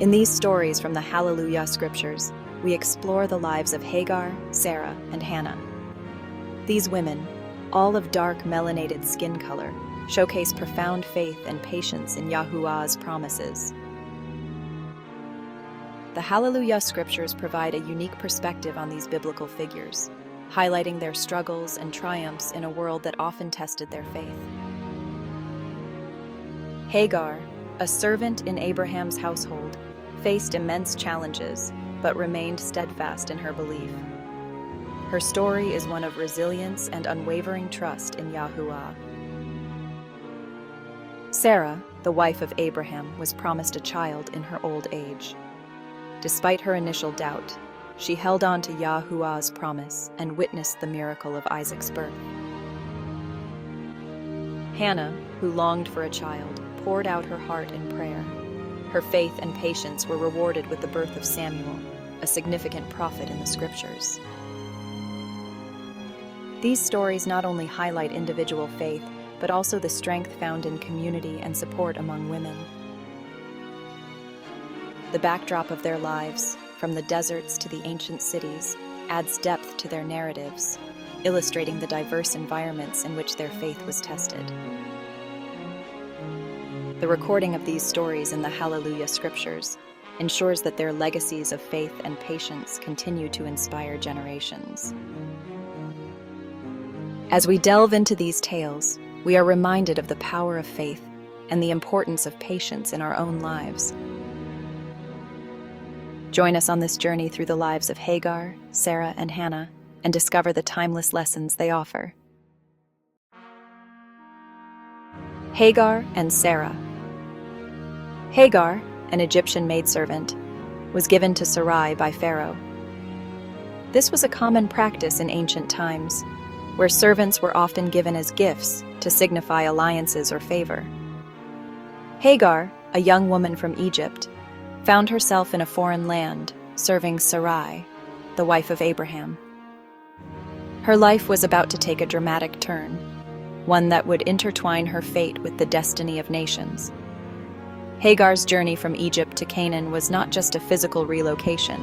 In these stories from the Hallelujah scriptures, we explore the lives of Hagar, Sarah, and Hannah. These women, all of dark melanated skin color, showcase profound faith and patience in Yahuah's promises. The Hallelujah scriptures provide a unique perspective on these biblical figures, highlighting their struggles and triumphs in a world that often tested their faith. Hagar, a servant in Abraham's household, faced immense challenges, but remained steadfast in her belief. Her story is one of resilience and unwavering trust in Yahuah. Sarah, the wife of Abraham, was promised a child in her old age. Despite her initial doubt, she held on to Yahuah's promise and witnessed the miracle of Isaac's birth. Hannah, who longed for a child, poured out her heart in prayer. Her faith and patience were rewarded with the birth of Samuel, a significant prophet in the scriptures. These stories not only highlight individual faith, but also the strength found in community and support among women. The backdrop of their lives, from the deserts to the ancient cities, adds depth to their narratives, illustrating the diverse environments in which their faith was tested. The recording of these stories in the Hallelujah scriptures ensures that their legacies of faith and patience continue to inspire generations. As we delve into these tales, we are reminded of the power of faith and the importance of patience in our own lives. Join us on this journey through the lives of Hagar, Sarah, and Hannah, and discover the timeless lessons they offer. Hagar and Sarah. Hagar, an Egyptian maidservant, was given to Sarai by Pharaoh. This was a common practice in ancient times, where servants were often given as gifts to signify alliances or favor. Hagar, a young woman from Egypt, found herself in a foreign land, serving Sarai, the wife of Abraham. Her life was about to take a dramatic turn, one that would intertwine her fate with the destiny of nations. Hagar's journey from Egypt to Canaan was not just a physical relocation,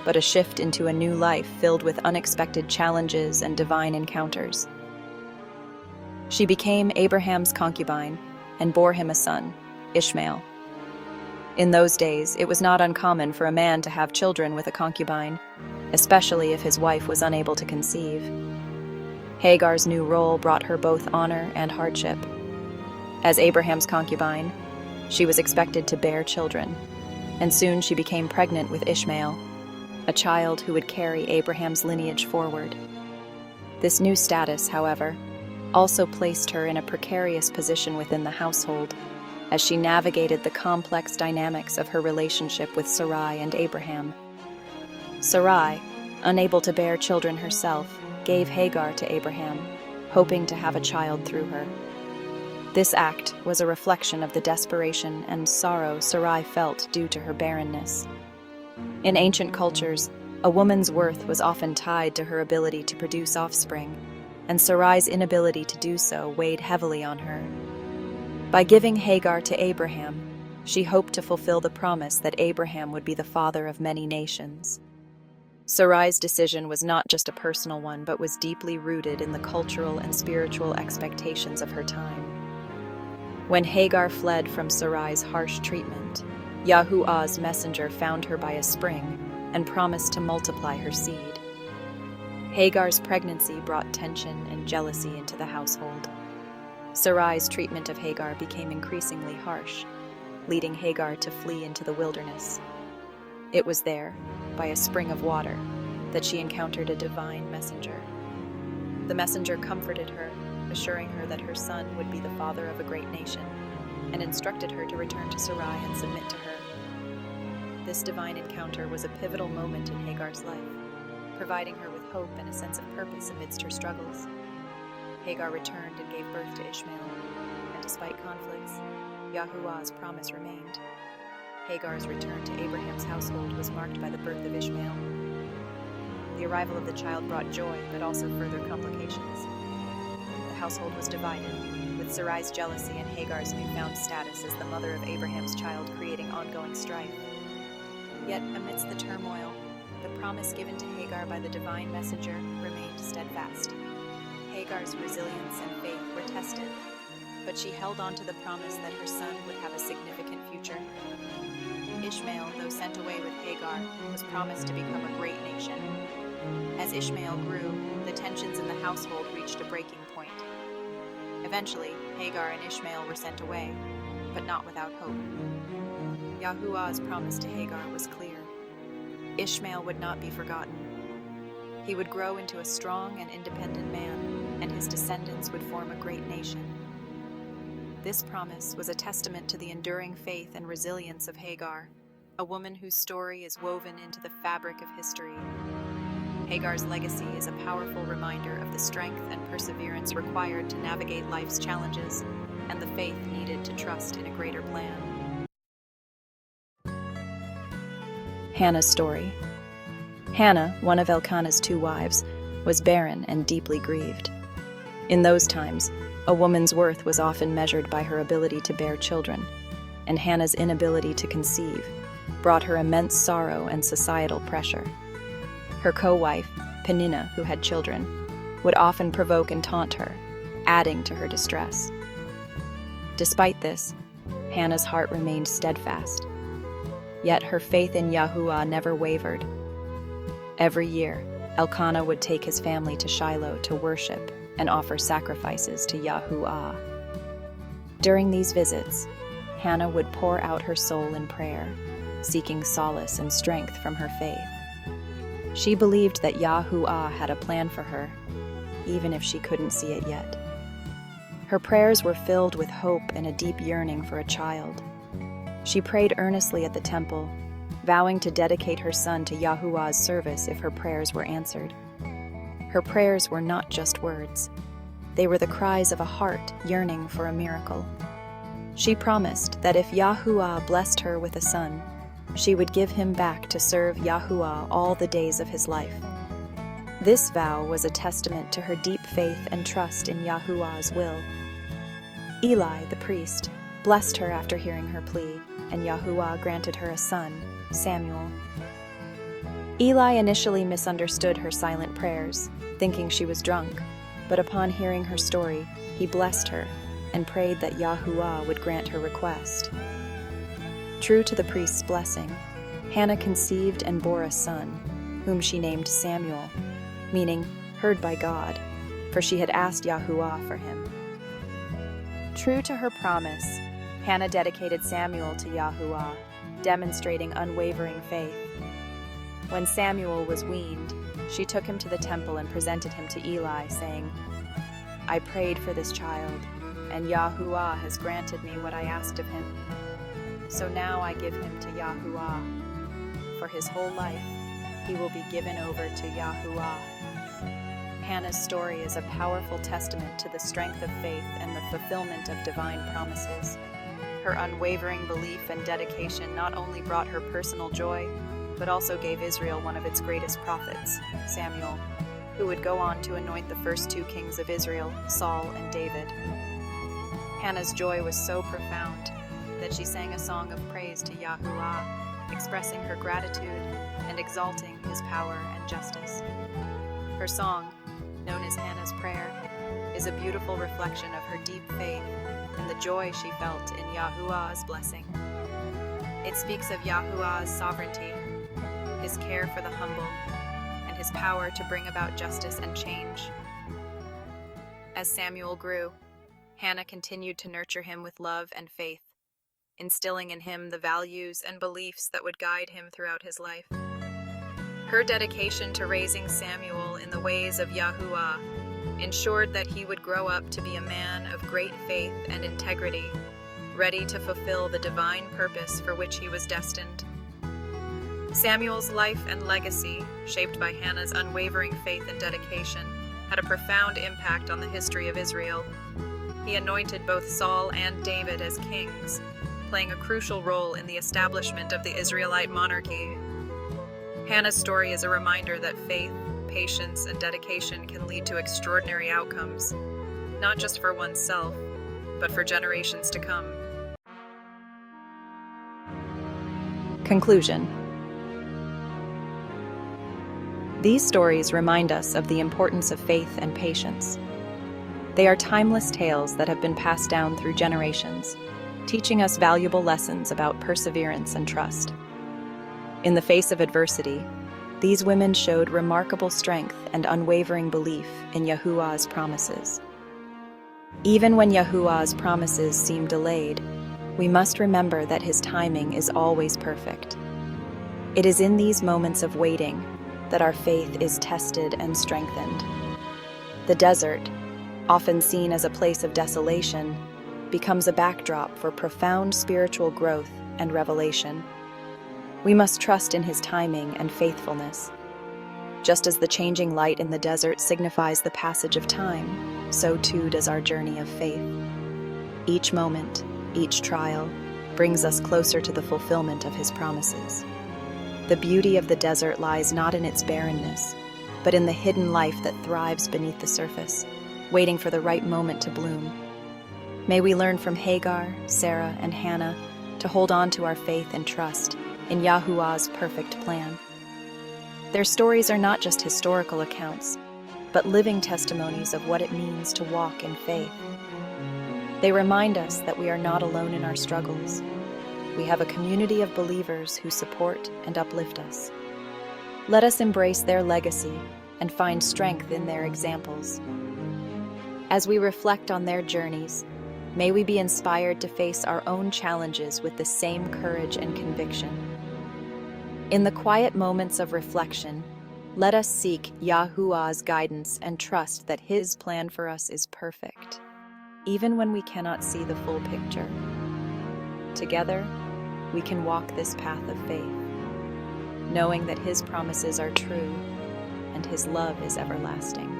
but a shift into a new life filled with unexpected challenges and divine encounters. She became Abraham's concubine and bore him a son, Ishmael. In those days, it was not uncommon for a man to have children with a concubine, especially if his wife was unable to conceive. Hagar's new role brought her both honor and hardship. As Abraham's concubine, she was expected to bear children, and soon she became pregnant with Ishmael, a child who would carry Abraham's lineage forward. This new status, however, also placed her in a precarious position within the household, as she navigated the complex dynamics of her relationship with Sarai and Abraham. Sarai, unable to bear children herself, gave Hagar to Abraham, hoping to have a child through her. This act was a reflection of the desperation and sorrow Sarai felt due to her barrenness. In ancient cultures, a woman's worth was often tied to her ability to produce offspring, and Sarai's inability to do so weighed heavily on her. By giving Hagar to Abraham, she hoped to fulfill the promise that Abraham would be the father of many nations. Sarai's decision was not just a personal one, but was deeply rooted in the cultural and spiritual expectations of her time. When Hagar fled from Sarai's harsh treatment, Yahuah's messenger found her by a spring and promised to multiply her seed. Hagar's pregnancy brought tension and jealousy into the household. Sarai's treatment of Hagar became increasingly harsh, leading Hagar to flee into the wilderness. It was there, by a spring of water, that she encountered a divine messenger. The messenger comforted her, assuring her that her son would be the father of a great nation, and instructed her to return to Sarai and submit to her. This divine encounter was a pivotal moment in Hagar's life, providing her with hope and a sense of purpose amidst her struggles. Hagar returned and gave birth to Ishmael, and despite conflicts, Yahuah's promise remained. Hagar's return to Abraham's household was marked by the birth of Ishmael. The arrival of the child brought joy, but also further complications. The household was divided, with Sarai's jealousy and Hagar's newfound status as the mother of Abraham's child creating ongoing strife. Yet, amidst the turmoil, the promise given to Hagar by the divine messenger remained steadfast. Hagar's resilience and faith were tested, but she held on to the promise that her son would have a significant future. Ishmael, though sent away with Hagar, was promised to become a great nation. As Ishmael grew, the tensions in the household reached a breaking point. Eventually, Hagar and Ishmael were sent away, but not without hope. Yahuah's promise to Hagar was clear. Ishmael would not be forgotten. He would grow into a strong and independent man, and his descendants would form a great nation. This promise was a testament to the enduring faith and resilience of Hagar, a woman whose story is woven into the fabric of history. Hagar's legacy is a powerful reminder of the strength and perseverance required to navigate life's challenges and the faith needed to trust in a greater plan. Hannah's story. Hannah, one of Elkanah's 2 wives, was barren and deeply grieved. In those times, a woman's worth was often measured by her ability to bear children, and Hannah's inability to conceive brought her immense sorrow and societal pressure. Her co-wife, Peninnah, who had children, would often provoke and taunt her, adding to her distress. Despite this, Hannah's heart remained steadfast. Yet her faith in Yahuah never wavered. Every year, Elkanah would take his family to Shiloh to worship and offer sacrifices to Yahuah. During these visits, Hannah would pour out her soul in prayer, seeking solace and strength from her faith. She believed that Yahuah had a plan for her, even if she couldn't see it yet. Her prayers were filled with hope and a deep yearning for a child. She prayed earnestly at the temple, vowing to dedicate her son to Yahuah's service if her prayers were answered. Her prayers were not just words. They were the cries of a heart yearning for a miracle. She promised that if Yahuah blessed her with a son, she would give him back to serve Yahuah all the days of his life. This vow was a testament to her deep faith and trust in Yahuah's will. Eli, the priest, blessed her after hearing her plea, and Yahuah granted her a son, Samuel. Eli initially misunderstood her silent prayers, thinking she was drunk, but upon hearing her story, he blessed her and prayed that Yahuah would grant her request. True to the priest's blessing, Hannah conceived and bore a son, whom she named Samuel, meaning heard by God, for she had asked Yahuah for him. True to her promise, Hannah dedicated Samuel to Yahuah, demonstrating unwavering faith. When Samuel was weaned, she took him to the temple and presented him to Eli, saying, "I prayed for this child, and Yahuah has granted me what I asked of him. So now I give him to Yahuah. For his whole life, he will be given over to Yahuah." Hannah's story is a powerful testament to the strength of faith and the fulfillment of divine promises. Her unwavering belief and dedication not only brought her personal joy, but also gave Israel one of its greatest prophets, Samuel, who would go on to anoint the first 2 kings of Israel, Saul and David. Hannah's joy was so profound that she sang a song of praise to Yahuah, expressing her gratitude and exalting his power and justice. Her song, known as Hannah's Prayer, is a beautiful reflection of her deep faith and the joy she felt in Yahuah's blessing. It speaks of Yahuah's sovereignty, his care for the humble, and his power to bring about justice and change. As Samuel grew, Hannah continued to nurture him with love and faith, instilling in him the values and beliefs that would guide him throughout his life. Her dedication to raising Samuel in the ways of Yahuah ensured that he would grow up to be a man of great faith and integrity, ready to fulfill the divine purpose for which he was destined. Samuel's life and legacy, shaped by Hannah's unwavering faith and dedication, had a profound impact on the history of Israel. He anointed both Saul and David as kings, playing a crucial role in the establishment of the Israelite monarchy. Hannah's story is a reminder that faith, patience, and dedication can lead to extraordinary outcomes, not just for oneself, but for generations to come. Conclusion. These stories remind us of the importance of faith and patience. They are timeless tales that have been passed down through generations, teaching us valuable lessons about perseverance and trust. In the face of adversity, these women showed remarkable strength and unwavering belief in Yahuah's promises. Even when Yahuah's promises seem delayed, we must remember that his timing is always perfect. It is in these moments of waiting that our faith is tested and strengthened. The desert, often seen as a place of desolation, becomes a backdrop for profound spiritual growth and revelation. We must trust in his timing and faithfulness. Just as the changing light in the desert signifies the passage of time, so too does our journey of faith. Each moment, each trial, brings us closer to the fulfillment of his promises. The beauty of the desert lies not in its barrenness, but in the hidden life that thrives beneath the surface, waiting for the right moment to bloom. May we learn from Hagar, Sarah, and Hannah to hold on to our faith and trust in Yahuah's perfect plan. Their stories are not just historical accounts, but living testimonies of what it means to walk in faith. They remind us that we are not alone in our struggles. We have a community of believers who support and uplift us. Let us embrace their legacy and find strength in their examples. As we reflect on their journeys, may we be inspired to face our own challenges with the same courage and conviction. In the quiet moments of reflection, let us seek Yahuah's guidance and trust that his plan for us is perfect, even when we cannot see the full picture. Together, we can walk this path of faith, knowing that his promises are true and his love is everlasting.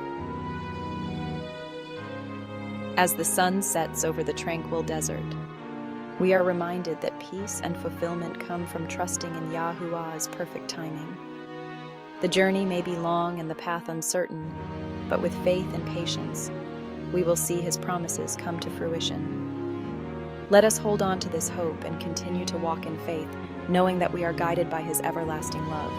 As the sun sets over the tranquil desert, we are reminded that peace and fulfillment come from trusting in Yahuah's perfect timing. The journey may be long and the path uncertain, but with faith and patience, we will see his promises come to fruition. Let us hold on to this hope and continue to walk in faith, knowing that we are guided by his everlasting love.